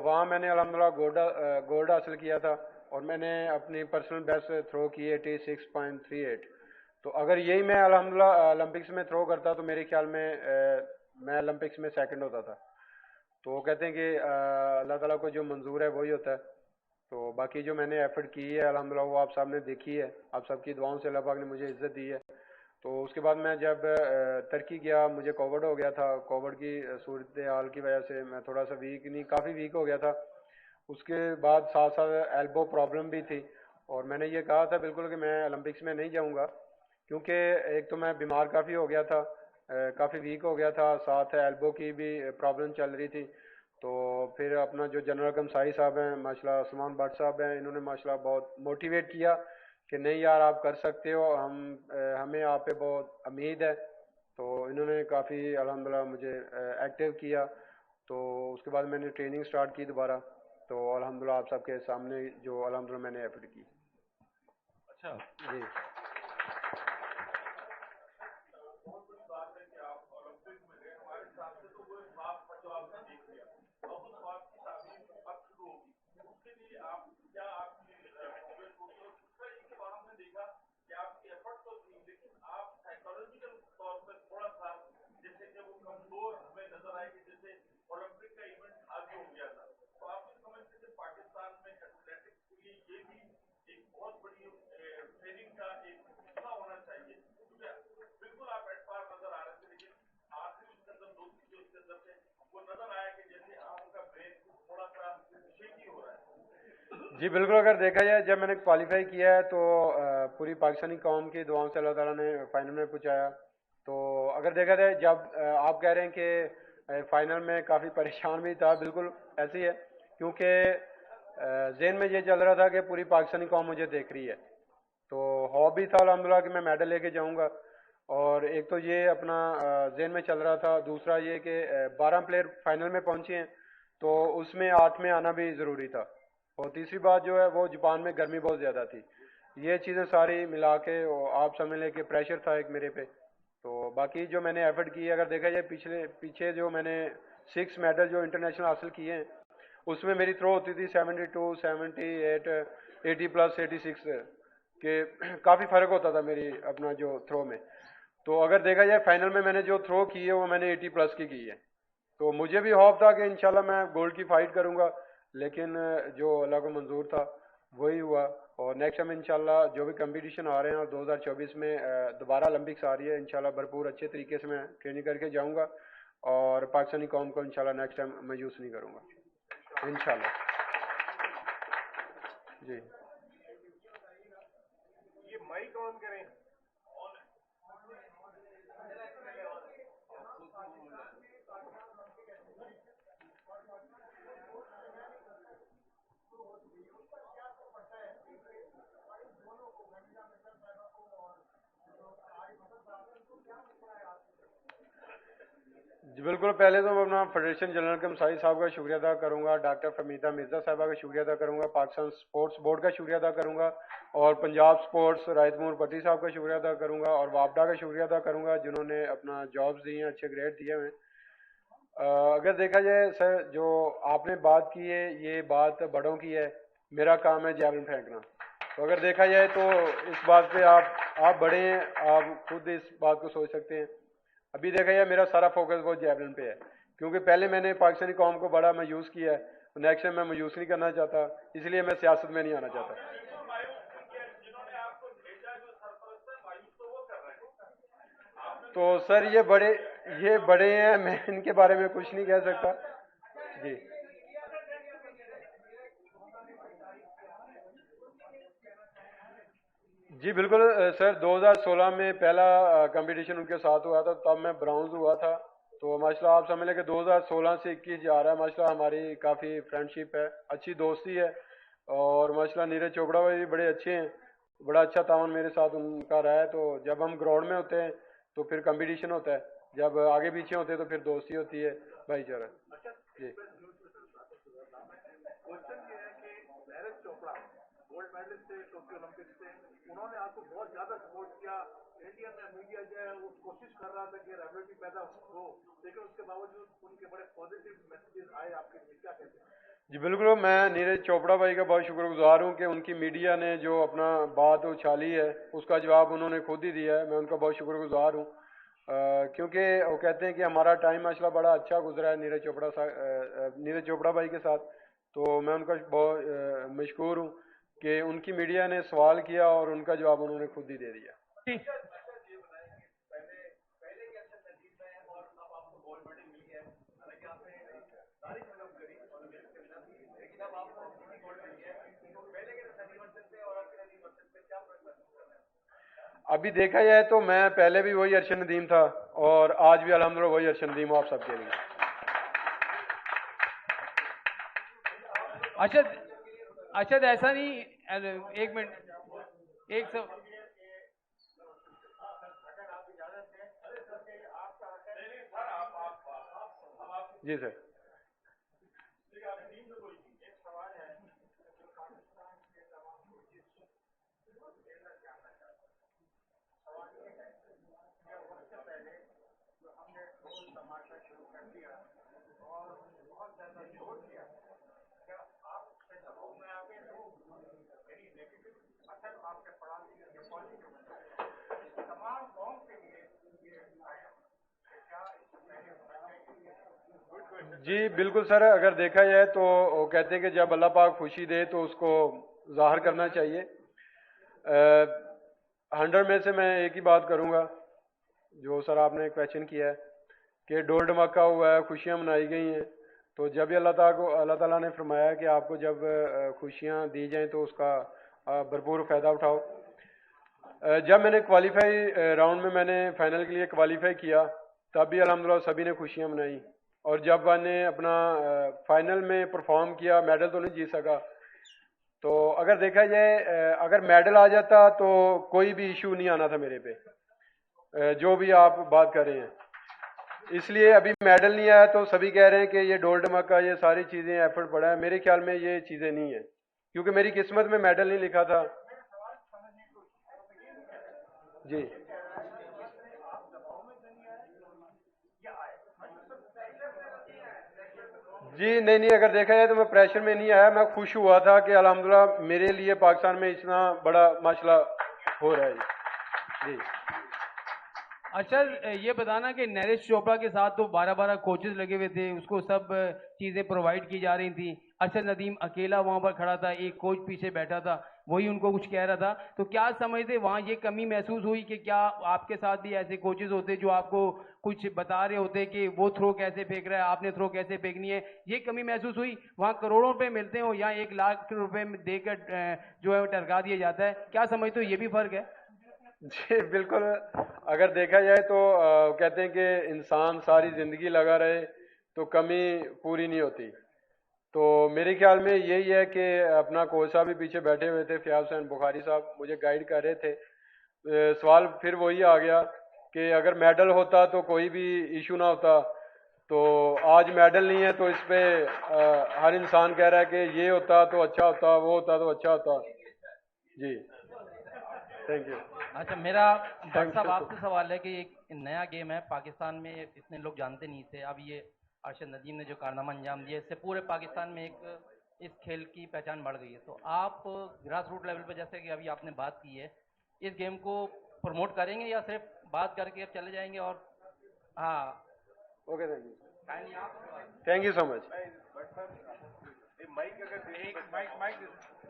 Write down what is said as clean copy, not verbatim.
वहाँ मैंने अल्हम्दुलिल्लाह गोल्ड हासिल किया था। और मैंने अपनी पर्सनल बेस्ट थ्रो की 86.38। तो अगर यही मैं अल्हम्दुलिल्लाह ओलंपिक्स में थ्रो करता तो मेरे ख्याल में मैं ओलंपिक्स में सेकंड होता था। तो वो कहते हैं कि अल्लाह ताला को जो मंजूर है वही होता है। तो बाकी जो मैंने एफर्ट की है अल्हम्दुलिल्लाह वो आप सामने देखी है, आप सबकी दुआओं से अल्लाह पाक ने मुझे इज्जत दी है। तो उसके बाद मैं जब टर्की गया, मुझे कोविड हो गया था। कोविड की सूरत हाल की वजह से मैं थोड़ा सा वीक, नहीं काफ़ी वीक हो गया था। उसके बाद साथ साथ एल्बो प्रॉब्लम भी थी। और मैंने ये कहा था बिल्कुल कि मैं ओलंपिक्स में नहीं जाऊंगा, क्योंकि एक तो मैं बीमार काफ़ी हो गया था, काफ़ी वीक हो गया था, साथ एल्बो की भी प्रॉब्लम चल रही थी। तो फिर अपना जो जनरल कमसाई साहब हैं माशाल्लाह, उस्मान भट्ट साहब हैं, इन्होंने माशाल्लाह बहुत मोटिवेट किया कि नहीं यार आप कर सकते हो, हमें आप पे बहुत उम्मीद है। तो इन्होंने काफ़ी अल्हम्दुलिल्लाह मुझे एक्टिव किया। तो उसके बाद मैंने ट्रेनिंग स्टार्ट की दोबारा। तो अल्हम्दुलिल्लाह आप सबके सामने जो अल्हम्दुलिल्लाह मैंने एफर्ट की। अच्छा, जी जी बिल्कुल। अगर देखा जाए जब मैंने क्वालिफाई किया है तो पूरी पाकिस्तानी कौम की दुआओं से अल्लाह ताला ने फाइनल में पहुंचाया। तो अगर देखा जाए जब आप कह रहे हैं कि फाइनल में काफ़ी परेशान भी था, बिल्कुल ऐसे ही है। क्योंकि जहन में ये चल रहा था कि पूरी पाकिस्तानी कौम मुझे देख रही है। तो हॉब भी था अल्हम्दुलिल्लाह कि मैं मेडल लेके जाऊंगा। और एक तो ये अपना जहन में चल रहा था, दूसरा ये कि 12 प्लेयर फाइनल में पहुंचे हैं, तो उसमें 8 में आना भी ज़रूरी था। और तीसरी बात जो है वो जापान में गर्मी बहुत ज़्यादा थी। ये चीज़ें सारी मिला के और आप समझ लें कि प्रेशर था एक मेरे पे। तो बाकी जो मैंने एफर्ट की है, अगर देखा जाए पिछले पीछे जो मैंने 6 मेडल जो इंटरनेशनल हासिल किए हैं, उसमें मेरी थ्रो होती थी 72, 78, 80+, 86 के काफ़ी फ़र्क होता था मेरी अपना जो थ्रो में। तो अगर देखा जाए फाइनल में मैंने जो थ्रो की है वो मैंने 80+ की है। तो मुझे भी होप था कि इंशाल्लाह मैं गोल्ड की फाइट करूंगा। लेकिन जो अल्लाह को मंजूर था वही हुआ। और नेक्स्ट टाइम इंशाल्लाह जो भी कंपटीशन आ रहे हैं, और 2024 में दोबारा ओलंपिक्स आ रही है, इंशाल्लाह भरपूर अच्छे तरीके से मैं ट्रेनिंग करके जाऊंगा। और पाकिस्तानी कौम को इंशाल्लाह नेक्स्ट टाइम मायूस नहीं करूंगा इंशाल्लाह। जी ये माइक ऑन करें। जी बिल्कुल। पहले तो मैं अपना फेडरेशन जनरल कमसाई साहब का शुक्रिया अदा करूंगा, डॉक्टर फमीदा मिर्ज़ा साहबा का शुक्रिया अदा करूंगा, पाकिस्तान स्पोर्ट्स बोर्ड का शुक्रिया अदा करूंगा, और पंजाब स्पोर्ट्स रायतमूर पट्टी साहब का शुक्रिया अदा करूंगा, और वापडा का शुक्रिया अदा करूंगा जिन्होंने अपना जॉब्स दिए हैं, अच्छे ग्रेड दिए हैं। अगर देखा जाए सर, जो आपने बात की है ये बात बड़ों की है, मेरा काम है जैवलिन फेंकना। तो अगर देखा जाए तो इस बात पे आप बड़े हैं, आप खुद इस बात को सोच सकते हैं। अभी देखा जाए मेरा सारा फोकस वो जैवलिन पे है, क्योंकि पहले मैंने पाकिस्तानी कौम को बड़ा मायूस किया है। नेक्स्ट टाइम मैं मायूस नहीं करना चाहता, इसलिए मैं सियासत में नहीं आना चाहता। तो सर ये बड़े हैं, मैं इनके बारे में कुछ नहीं कह सकता। जी जी बिल्कुल। सर 2016 में पहला कंपटीशन उनके साथ हुआ था, तब मैं ब्राउन्ज हुआ था। तो माशाल्लाह आप समझ लें कि 2016 से 21 जा रहा है, माशाल्लाह हमारी काफ़ी फ्रेंडशिप है, अच्छी दोस्ती है। और माशाल्लाह नीरज चोपड़ा भाई भी बड़े अच्छे हैं, बड़ा अच्छा तावन मेरे साथ उनका रहा है। तो जब हम ग्राउंड में होते हैं तो फिर कंपटीशन होता है, जब आगे पीछे होते हैं तो फिर दोस्ती होती है, भाईचारा। जी क्वेश्चन ये है कि नीरज चोपड़ा गोल्ड मेडलिस्ट थे टोक्यो ओलंपिक्स से, उन्होंने आपको बहुत ज्यादा सपोर्ट किया। इंडियन मीडिया जो है वो कोशिश कर रहा था कि रेवलिटी पैदा हो, लेकिन उसके बावजूद उनके बड़े पॉजिटिव मैसेजेस आए आपके लिए, क्या कहते हैं? जी बिल्कुल, मैं नीरज चोपड़ा भाई का बहुत शुक्रगुजार हूँ कि उनकी मीडिया ने जो अपना बात उछाली है उसका जवाब उन्होंने खुद ही दिया है। मैं उनका बहुत शुक्रगुजार हूँ, क्योंकि वो कहते हैं कि हमारा टाइम माशाल्लाह बड़ा अच्छा गुजरा है नीरज चोपड़ा भाई के साथ। तो मैं उनका बहुत मशकूर हूँ कि उनकी मीडिया ने सवाल किया और उनका जवाब उन्होंने खुद ही दे दिया। ठीक। अभी देखा जाए तो मैं पहले भी वही अरशद नदीम था और आज भी अल्हम्दुलिल्लाह वही अरशद नदीम हूँ आप सबके लिए। अच्छा अच्छा, ऐसा नहीं, एक मिनट, एक सब। जी सर। जी बिल्कुल सर, अगर देखा जाए तो वो कहते हैं कि जब अल्लाह पाक खुशी दे तो उसको जाहिर करना चाहिए। 100 में से मैं एक ही बात करूंगा जो सर आपने क्वेश्चन किया है कि डोल धमाका हुआ है, खुशियां मनाई गई हैं। तो जब भी अल्लाह ताला ने फरमाया कि आपको जब खुशियां दी जाएं तो उसका भरपूर फ़ायदा उठाओ। जब मैंने क्वालिफाई राउंड में मैंने फाइनल के लिए क्वालिफाई किया तब भी अल्हम्दुलिल्लाह सभी ने खुशियां मनाई। और जब मैंने अपना फाइनल में परफॉर्म किया, मेडल तो नहीं जीत सका। तो अगर देखा जाए अगर मेडल आ जाता तो कोई भी इशू नहीं आना था मेरे पे, जो भी आप बात कर रहे हैं। इसलिए अभी मेडल नहीं आया तो सभी कह रहे हैं कि ये डोल धमाका, ये सारी चीज़ें एफर्ट पड़ा है। मेरे ख्याल में ये चीज़ें नहीं है, क्योंकि मेरी किस्मत में मेडल नहीं लिखा था। जी जी, नहीं नहीं, अगर देखा जाए तो मैं प्रेशर में नहीं आया। मैं खुश हुआ था कि अल्हम्दुलिल्लाह मेरे लिए पाकिस्तान में इतना बड़ा माशला हो रहा है। जी अच्छा, ये बताना कि नीरज चोपड़ा के साथ तो 12-12 कोचेस लगे हुए थे, उसको सब चीज़ें प्रोवाइड की जा रही थी। अरशद नदीम अकेला वहां पर खड़ा था, एक कोच पीछे बैठा था, वही उनको कुछ कह रहा था। तो क्या समझते वहां ये कमी महसूस हुई कि क्या आपके साथ भी ऐसे कोचेस होते जो आपको कुछ बता रहे होते कि वो थ्रो कैसे फेंक रहा है, आपने थ्रो कैसे फेंकनी है? ये कमी महसूस हुई? वहां करोड़ों रुपए मिलते हो, यहाँ 1 लाख रुपए देकर जो है टरका दिया जाता है। क्या समझते हो ये भी फर्क है? जी बिल्कुल, अगर देखा जाए तो कहते हैं कि इंसान सारी ज़िंदगी लगा रहे तो कमी पूरी नहीं होती। तो मेरे ख्याल में यही है कि अपना कोच साहब भी पीछे बैठे हुए थे, फयाज हुसैन बुखारी साहब मुझे गाइड कर रहे थे। सवाल फिर वही आ गया कि अगर मेडल होता तो कोई भी इशू ना होता। तो आज मेडल नहीं है तो इस पे हर इंसान कह रहा है कि ये होता तो अच्छा होता, वो होता तो अच्छा होता। जी थैंक यू। अच्छा, मेरा भट्ट थैंक साहब यू। आपसे सवाल है कि एक नया गेम है पाकिस्तान में, इतने लोग जानते नहीं थे। अब ये अरशद नदीम ने जो कारनामा अंजाम दिया, इससे पूरे पाकिस्तान में एक इस खेल की पहचान बढ़ गई है। तो आप ग्रास रूट लेवल पर, जैसे कि अभी आपने बात की है, इस गेम को प्रमोट करेंगे या सिर्फ बात करके अब चले जाएंगे? और हाँ, ओके थैंक यू। काइंडली आप thank you so much. Mike अगर